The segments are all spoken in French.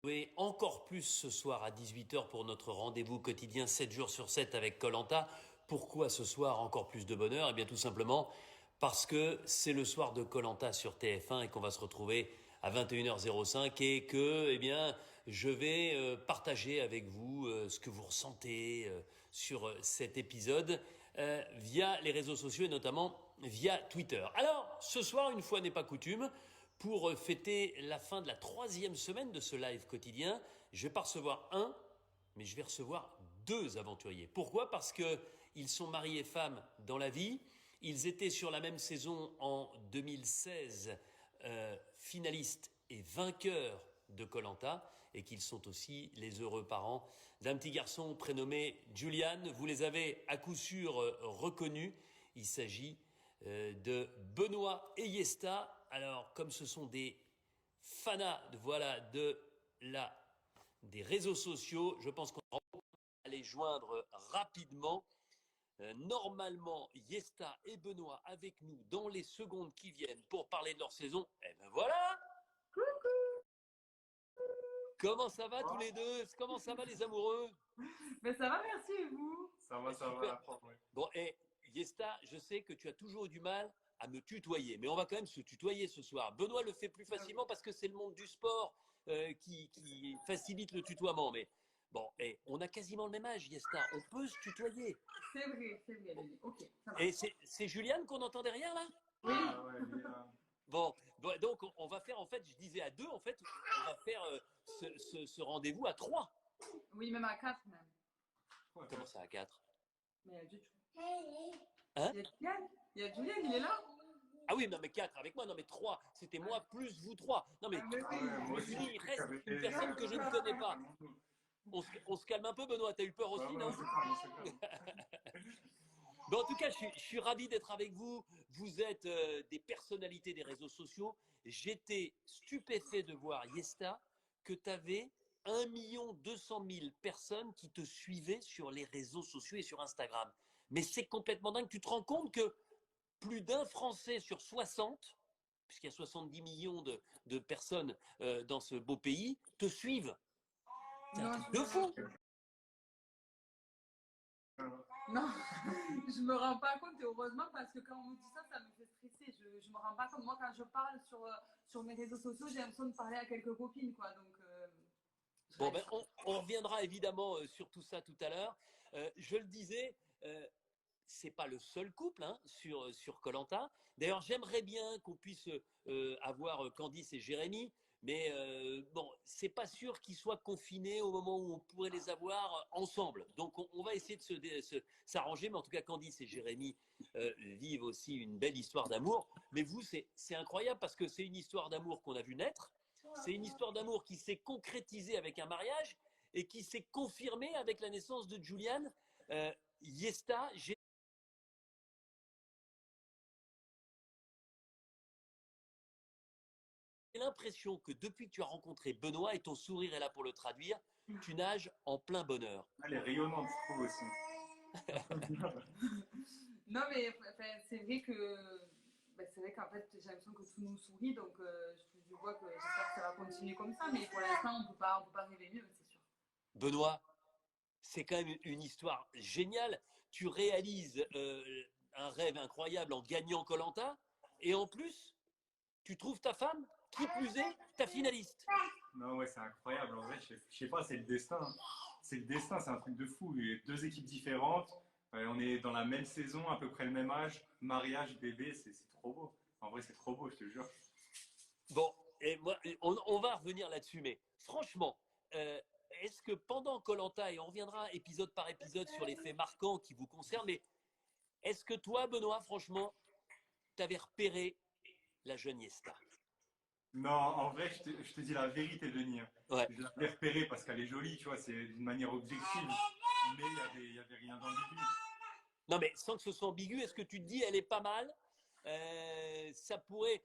Oui, encore plus ce soir à 18 h pour notre rendez-vous quotidien 7 jours sur 7 avec Koh Lanta. Pourquoi ce soir encore plus de bonheur? Eh bien tout simplement parce que c'est le soir de Koh Lanta sur TF1 et qu'on va se retrouver à 21h05 et que je vais partager avec vous ce que vous ressentez sur cet épisode via les réseaux sociaux et notamment via Twitter. Alors, ce soir, une fois n'est pas coutume, pour fêter la fin de la 3e semaine de ce live quotidien, je vais pas recevoir un, mais je vais recevoir deux aventuriers. Pourquoi? Parce qu'ils sont mari et femme dans la vie. Ils étaient sur la même saison en 2016, finalistes et vainqueurs de Koh Lanta, et qu'ils sont aussi les heureux parents d'un petit garçon prénommé Julian. Vous les avez à coup sûr reconnus. Il s'agit de Benoît et Yesta. Alors, comme ce sont des fanas voilà, des réseaux sociaux, je pense qu'on va les joindre rapidement. Normalement, Yesta et Benoît avec nous dans les secondes qui viennent pour parler de leur saison. Et ben voilà. Comment ça va tous les deux? Comment ça va les amoureux? Mais ça va, merci, et vous? Ça Super. va. Ouais. Bon, et Yesta, je sais que tu as toujours eu du mal à me tutoyer, mais on va quand même se tutoyer ce soir. Benoît le fait plus facilement parce que c'est le monde du sport qui facilite le tutoiement. Mais bon, et on a quasiment le même âge, Yesta. On peut se tutoyer. C'est vrai, Lily. Ok, ça va. Et c'est Juliane qu'on entend derrière là? Oui, Ouais, Bon, donc on va faire, en fait, je disais à deux, en fait, on va faire ce rendez-vous à trois. oui, même à 4 même. ouais. Comment ça à quatre? Mais il y a du tout. Hein? Il y a Julian, il est là. Ah oui, non mais quatre avec moi, non mais trois. C'était moi plus vous trois. Non mais Ah, mais oui. je Moi me suis aussi, dit, il reste une personne que je ne connais pas. On se calme un peu, Benoît. T'as eu peur aussi, non? Bon, en tout cas, je suis ravi d'être avec vous. Vous êtes des personnalités des réseaux sociaux. J'étais stupéfait de voir, Yesta, que tu avais 1 200 000 personnes qui te suivaient sur les réseaux sociaux et sur Instagram. Mais c'est complètement dingue. Tu te rends compte que plus d'un Français sur 60, puisqu'il y a 70 millions de personnes dans ce beau pays, te suivent. C'est un Non, truc de fou. non, je me rends pas compte, et heureusement, parce que quand on me dit ça, ça me fait stresser. Je me rends pas compte. Moi, quand je parle sur mes réseaux sociaux, j'ai l'impression de parler à quelques copines, quoi. Donc, je Bon, reste. on reviendra évidemment sur tout ça tout à l'heure. Je le disais, c'est pas le seul couple hein, sur Koh Lanta. D'ailleurs, j'aimerais bien qu'on puisse avoir Candice et Jérémy, mais bon, c'est pas sûr qu'ils soient confinés au moment où on pourrait les avoir ensemble. Donc, on va essayer de s'arranger, mais en tout cas, Candice et Jérémy vivent aussi une belle histoire d'amour. Mais vous, c'est incroyable parce que c'est une histoire d'amour qu'on a vu naître. C'est une histoire d'amour qui s'est concrétisée avec un mariage et qui s'est confirmée avec la naissance de Julian. Yesta, j'ai l'impression que depuis que tu as rencontré Benoît, et ton sourire est là pour le traduire, tu nages en plein bonheur. Elle est rayonnante, je trouve aussi. Non, mais enfin, c'est vrai que. C'est vrai qu'en fait, j'ai l'impression que tout nous sourit, donc je touche du bois que j'espère que ça va continuer comme ça, mais pour l'instant, on peut pas rêver mieux, c'est sûr. Benoît, c'est quand même une histoire géniale. Tu réalises un rêve incroyable en gagnant Koh Lanta, et en plus, tu trouves ta femme, qui plus est, ta finaliste. Non, ouais, c'est incroyable. En vrai, je sais pas, c'est le destin. C'est le destin, c'est un truc de fou. Il y a deux équipes différentes. On est dans la même saison, à peu près le même âge. Mariage, bébé, c'est trop beau. En vrai, c'est trop beau, je te jure. Bon, et moi, on va revenir là-dessus, mais franchement, euh, est-ce que pendant Koh Lanta, et on reviendra épisode par épisode sur les faits marquants qui vous concernent, mais est-ce que toi, Benoît, franchement, t'avais repéré la jeune Yesta? Non, en vrai, je te dis la vérité, Denis. Ouais. Je l'avais repérée parce qu'elle est jolie, tu vois, c'est d'une manière objective. Mais il y avait rien d'ambigu. Non, mais sans que ce soit ambigu, est-ce que tu te dis, elle est pas mal? Ça pourrait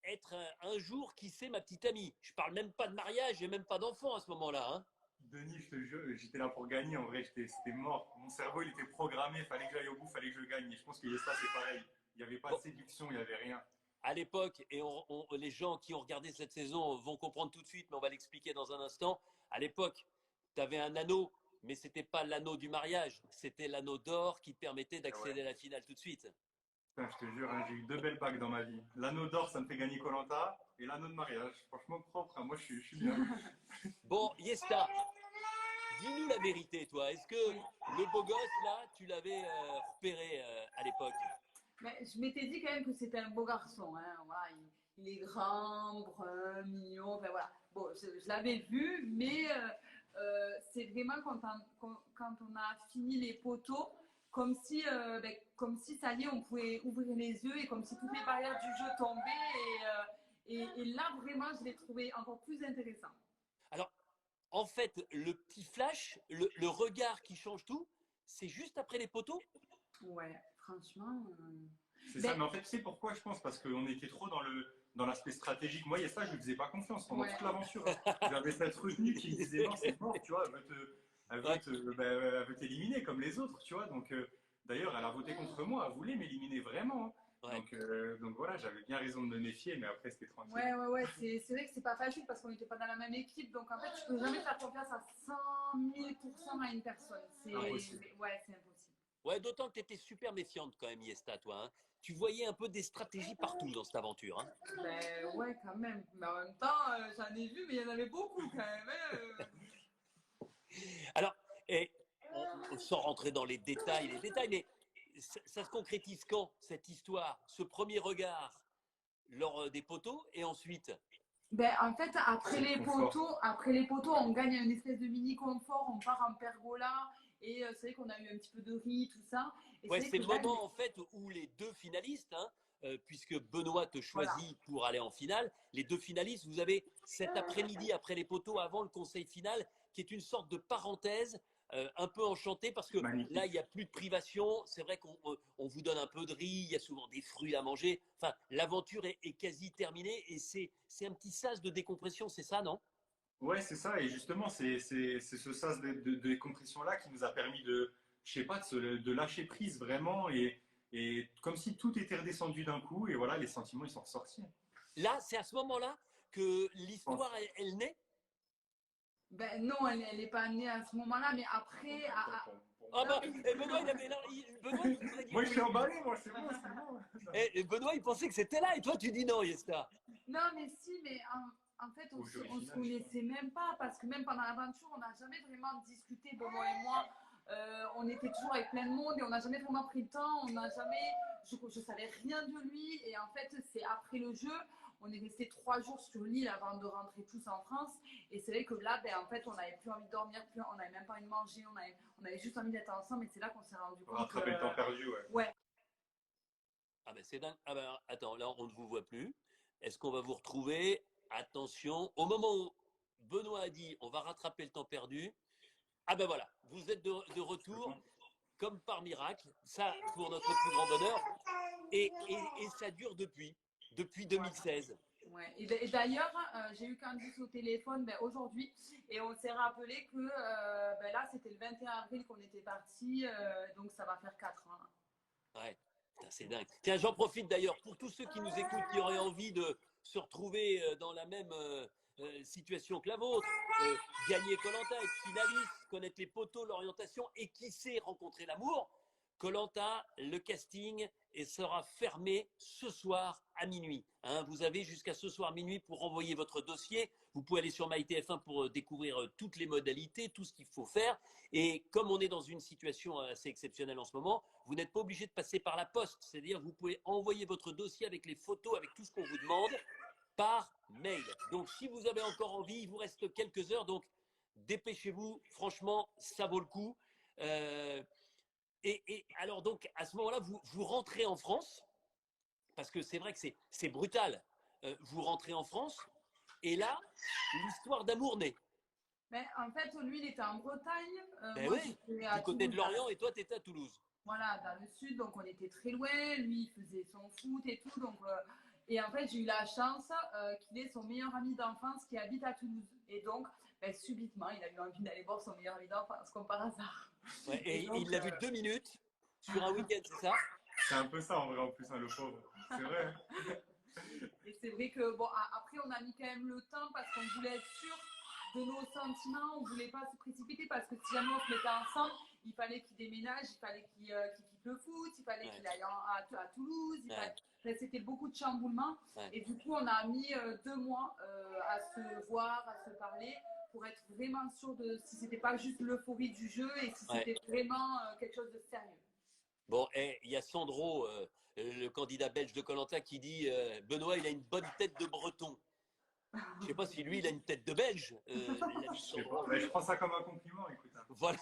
être un jour, qui sait, ma petite amie. Je parle même pas de mariage et même pas d'enfant à ce moment-là. Hein. Denis, je te jure, j'étais là pour gagner. En vrai, c'était mort. Mon cerveau, il était programmé. Fallait que j'aille au bout, fallait que je gagne. Et je pense que Yesta, c'est pareil. Il n'y avait pas de Bon, séduction, il n'y avait rien. à l'époque, et les gens qui ont regardé cette saison vont comprendre tout de suite, mais on va l'expliquer dans un instant. À l'époque, tu avais un anneau, mais ce n'était pas l'anneau du mariage, c'était l'anneau d'or qui te permettait Et ouais. d'accéder à la finale tout de suite. Putain, je te jure, hein, j'ai eu 2 belles bagues dans ma vie. L'anneau d'or, ça me fait gagner koh et l'anneau de mariage. Franchement propre, hein, moi je suis bien. Bon, Yesta, dis-nous la vérité, toi. Est-ce que le beau gosse, là, tu l'avais repéré à l'époque? Mais je m'étais dit quand même que c'était un beau garçon. Hein. Voilà, il est grand, brun, mignon. Enfin, voilà. Bon, je l'avais vu, mais c'est vraiment quand on a fini les poteaux, comme si ça y est, on pouvait ouvrir les yeux et comme si toutes les barrières du jeu tombaient. Et là, vraiment, je l'ai trouvé encore plus intéressant. Alors, en fait, le petit flash, le regard qui change tout, c'est juste après les poteaux? Ouais, franchement. C'est ça, mais en fait, tu sais pourquoi je pense? Parce qu'on était trop dans l'aspect stratégique. Moi, il y a ça, je ne lui faisais pas confiance pendant toute l'aventure. J'avais cette retenue qui me disait non, c'est mort, tu vois, elle veut t'éliminer comme les autres, tu vois. Donc, d'ailleurs, elle a voté contre moi, elle voulait m'éliminer vraiment. Hein. Ouais. Donc voilà, j'avais bien raison de me méfier, mais après, c'était tranquille. Ouais, c'est vrai que c'est pas facile parce qu'on n'était pas dans la même équipe. Donc en fait, tu peux jamais faire confiance à 100 000% à une personne. C'est impossible. Ouais, c'est impossible. Ouais, d'autant que tu étais super méfiante quand même, Yesta, toi. Hein. Tu voyais un peu des stratégies partout dans cette aventure. Hein. Ben ouais, quand même. Mais en même temps, j'en ai vu, mais il y en avait beaucoup quand même. Alors, et, sans rentrer dans les détails, mais ça se concrétise quand, cette histoire, ce premier regard lors des poteaux, et ensuite? Ben, en fait, après les poteaux, on gagne une espèce de mini confort, on part en pergola et c'est vrai qu'on a eu un petit peu de riz, tout ça. Et Ouais, c'est que le moment en fait où les deux finalistes, hein, puisque Benoît te choisit pour aller en finale, les deux finalistes, vous avez cet après-midi après les poteaux, avant le conseil final, qui est une sorte de parenthèse un peu enchantée parce que Magnifique. là, il n'y a plus de privation. C'est vrai qu'on vous donne un peu de riz, il y a souvent des fruits à manger. Enfin, l'aventure est quasi terminée et c'est un petit sas de décompression, c'est ça, non? Ouais, c'est ça. Et justement, c'est ce sas de décompression-là qui nous a permis de, je sais pas, de lâcher prise vraiment et comme si tout était redescendu d'un coup. Et voilà, les sentiments, ils sont ressortis. Là, c'est à ce moment-là que Je pense. l'histoire, elle naît. Ben non, elle n'est pas née à ce moment-là, mais après. Ah bah, Non, et Benoît, Benoît, il nous a dit Moi, je suis oui. emballé, moi, c'est bon, c'est bon. Et Benoît, il pensait que c'était là, et toi, tu dis non, Yesta. Non, mais si, mais en fait, Au jury on se final, je connaissait même pas parce que même pendant l'aventure, on n'a jamais vraiment discuté, Benoît et moi. On était toujours avec plein de monde et on n'a jamais vraiment pris le temps. On n'a jamais, je savais rien de lui et en fait, c'est après le jeu, on est resté 3 jours sur l'île avant de rentrer tous en France. Et c'est vrai que là, ben, en fait, on n'avait plus envie de dormir, on n'avait même pas envie de manger, on avait juste envie d'être ensemble. Et c'est là qu'on s'est rendu compte. rattraper le temps perdu, ouais. Ouais. Ah ben c'est dingue. Ah ben attends, là, on ne vous voit plus. Est-ce qu'on va vous retrouver? Attention, au moment où Benoît a dit on va rattraper le temps perdu, ah ben voilà, vous êtes de retour, comme par miracle, ça pour notre plus grand bonheur, et ça dure depuis 2016. Ouais. Et d'ailleurs, j'ai eu Candice au téléphone aujourd'hui et on s'est rappelé que ben là, c'était le 21 avril qu'on était parti, donc ça va faire 4 ans. Ouais, c'est dingue. Tiens, j'en profite d'ailleurs pour tous ceux qui nous écoutent, qui auraient envie de se retrouver dans la même situation que la vôtre, gagner koh être finaliste, connaître les poteaux, l'orientation et qui sait rencontrer l'amour. Koh le casting sera fermé ce soir à minuit. Hein, vous avez jusqu'à ce soir minuit pour envoyer votre dossier. Vous pouvez aller sur MyTF1 pour découvrir toutes les modalités, tout ce qu'il faut faire. Et comme on est dans une situation assez exceptionnelle en ce moment, vous n'êtes pas obligé de passer par la poste. C'est-à-dire vous pouvez envoyer votre dossier avec les photos, avec tout ce qu'on vous demande, par mail. Donc si vous avez encore envie, il vous reste quelques heures. Donc dépêchez-vous. Franchement, ça vaut le coup. Et alors donc à ce moment-là, vous rentrez en France, parce que c'est vrai que c'est brutal. Vous rentrez en France, et là, l'histoire d'amour naît. Mais en fait, lui, il était en Bretagne. Ben oui, du côté de Lorient, et toi, tu étais à Toulouse. Voilà, dans le sud, donc on était très loin. Lui, il faisait son foot et tout. Donc, et en fait, j'ai eu la chance qu'il ait son meilleur ami d'enfance qui habite à Toulouse. Et donc, ben, subitement, il a eu envie d'aller voir son meilleur ami d'enfance, comme par hasard. Ouais, et donc, il l'a vu 2 minutes sur un week-end, c'est ça? C'est un peu ça en vrai en plus, hein, le pauvre. C'est vrai. Et c'est vrai que, bon, après, on a mis quand même le temps parce qu'on voulait être sûr de nos sentiments, on voulait pas se précipiter parce que si jamais on se mettait ensemble, il fallait qu'il déménage, il fallait qu'il quitte le foot, il fallait qu'il aille à Toulouse, c'était beaucoup de chamboulements. Et du coup, on a mis 2 mois à se voir, à se parler pour être vraiment sûr de si c'était pas juste l'euphorie du jeu et si c'était vraiment quelque chose de sérieux. Bon, il y a Sandro, le candidat belge de koh qui dit Benoît, il a une bonne tête de breton. Je ne sais pas si lui, il a une tête de belge. Je prends ça comme un compliment, écoute. Voilà,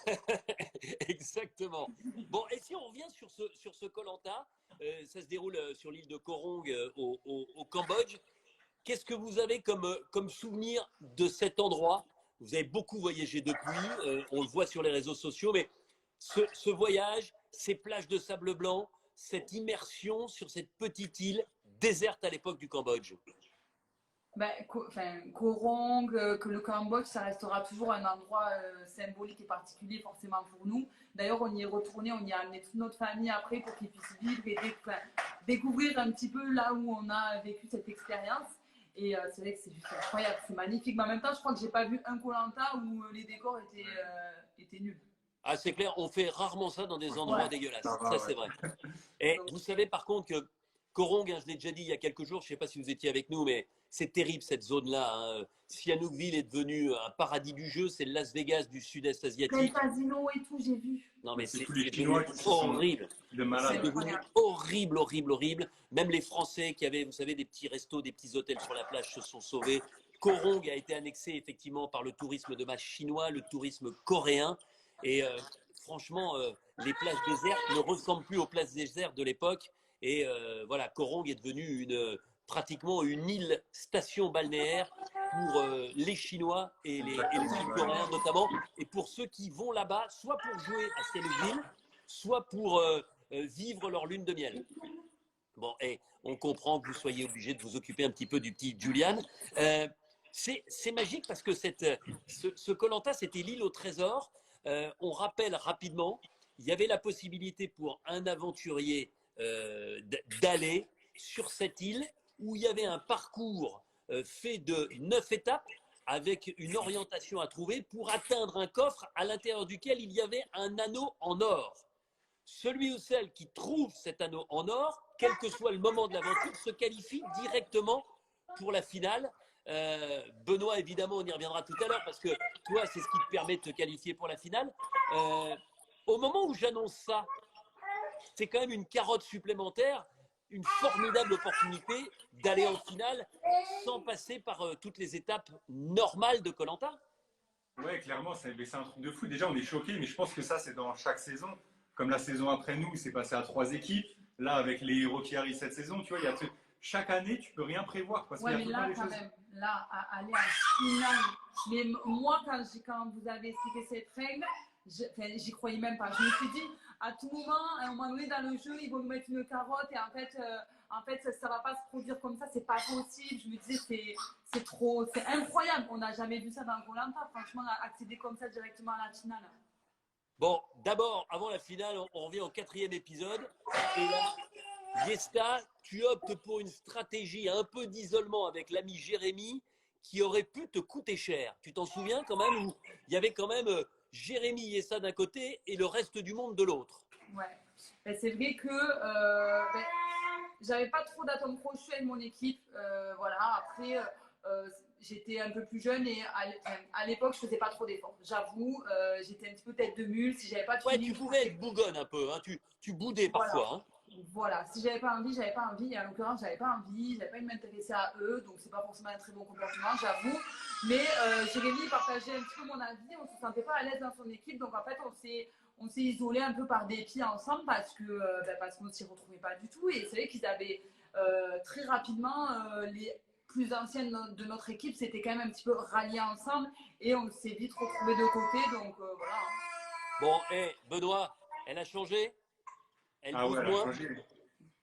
exactement. Bon, et si on revient sur ce koh ça se déroule sur l'île de Koh Rong au Cambodge. Qu'est-ce que vous avez comme souvenir de cet endroit? Vous avez beaucoup voyagé depuis, on le voit sur les réseaux sociaux, mais ce voyage, ces plages de sable blanc, cette immersion sur cette petite île déserte à l'époque du Cambodge. Koh Rong, que le Cambodge, ça restera toujours un endroit symbolique et particulier forcément pour nous. D'ailleurs, on y est retourné, on y a amené toute notre famille après pour qu'ils puissent vivre et découvrir un petit peu là où on a vécu cette expérience. Et c'est vrai que c'est juste incroyable, c'est magnifique. Mais en même temps, je crois que j'ai pas vu un Koh Lanta où les décors étaient nuls. Ah, c'est clair, on fait rarement ça dans des endroits dégueulasses. Ça, c'est vrai. Et vous savez par contre que Koh Rong, je l'ai déjà dit il y a quelques jours, je ne sais pas si vous étiez avec nous, mais c'est terrible cette zone-là. Sihanoukville est devenu un paradis du jeu, c'est le Las Vegas du sud-est asiatique. Le casino et tout, j'ai vu. Non, mais c'est horrible. C'est devenu horrible, horrible, horrible. Même les Français qui avaient, vous savez, des petits restos, des petits hôtels sur la plage se sont sauvés. Koh Rong a été annexé effectivement par le tourisme de masse chinois, le tourisme coréen. Et franchement, les plages désertes ne ressemblent plus aux plages désertes de l'époque. Et voilà, Koh Rong est devenu pratiquement une île station balnéaire pour les Chinois et les Sud-Coréens notamment. Et pour ceux qui vont là-bas, soit pour jouer à Sihanoukville, soit pour vivre leur lune de miel. Bon, et on comprend que vous soyez obligé de vous occuper un petit peu du petit Julian. C'est magique parce que ce Koh Lanta, c'était l'île au trésor. On rappelle rapidement, il y avait la possibilité pour un aventurier d'aller sur cette île où il y avait un parcours fait de 9 étapes avec une orientation à trouver pour atteindre un coffre à l'intérieur duquel il y avait un anneau en or. Celui ou celle qui trouve cet anneau en or, quel que soit le moment de l'aventure, se qualifie directement pour la finale. Benoît, évidemment, on y reviendra tout à l'heure parce que toi, c'est ce qui te permet de te qualifier pour la finale. Au moment où j'annonce ça, c'est quand même une carotte supplémentaire, une formidable opportunité d'aller en finale sans passer par toutes les étapes normales de Koh Lanta. Ouais, clairement, c'est un truc de fou. Déjà, on est choqués, mais je pense que ça, c'est dans chaque saison. Comme la saison après nous, c'est passé à 3 équipes. Là, avec les héros qui arrivent cette saison, tu vois, chaque année, tu peux rien prévoir. Parce ouais, mais là, quand même, là, aller en finale. Mais moi, quand vous avez expliqué cette règle, j'y croyais même pas. Je me suis dit, à tout moment, à un moment donné dans le jeu, ils vont nous mettre une carotte et en fait, ça va pas se produire comme ça, c'est pas possible. Je me disais, c'est incroyable. On n'a jamais vu ça dans Koh Lanta, franchement, accéder comme ça directement à la finale. Bon, d'abord, avant la finale, on revient au 4e épisode. Et là, Yesta, tu optes pour une stratégie un peu d'isolement avec l'ami Jérémy qui aurait pu te coûter cher. Tu t'en souviens quand même où il y avait quand même Jérémy Yesta d'un côté et le reste du monde de l'autre. Ouais, c'est vrai que j'avais pas trop d'atomes crochus avec mon équipe. Voilà, après, j'étais un peu plus jeune et à l'époque, je faisais pas trop d'efforts. J'avoue, j'étais un petit peu tête de mule. Si j'avais pas de tu pouvais être bougonne un peu, hein. Tu boudais parfois. Voilà. Hein. Voilà, si j'avais pas envie, j'avais pas envie. Et en l'occurrence, j'avais pas envie de m'intéresser à eux, donc c'est pas forcément un très bon comportement, j'avoue. Mais Jérémy partageait un petit peu mon avis, on se sentait pas à l'aise dans son équipe, donc en fait, on s'est isolé un peu par dépit ensemble parce qu'on ne s'y retrouvait pas du tout. Et c'est vrai qu'ils avaient très rapidement les plus anciennes de notre équipe, c'était quand même un petit peu ralliés ensemble et on s'est vite retrouvés de côté, donc voilà. Bon, Benoît, elle a changé? Elle a changé.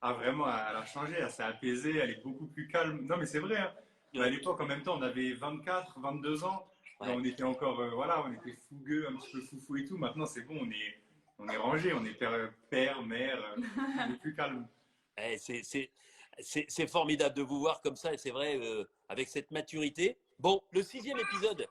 Ah, vraiment, elle a changé, elle s'est apaisée, elle est beaucoup plus calme. Non, mais c'est vrai. Hein. À l'époque, en même temps, on avait 24, 22 ans. Ouais. On était encore, on était fougueux, un petit peu foufou et tout. Maintenant, c'est bon, on est rangé, on est père, mère, on est plus calme. C'est formidable de vous voir comme ça, et c'est vrai, avec cette maturité. Bon, le 6e épisode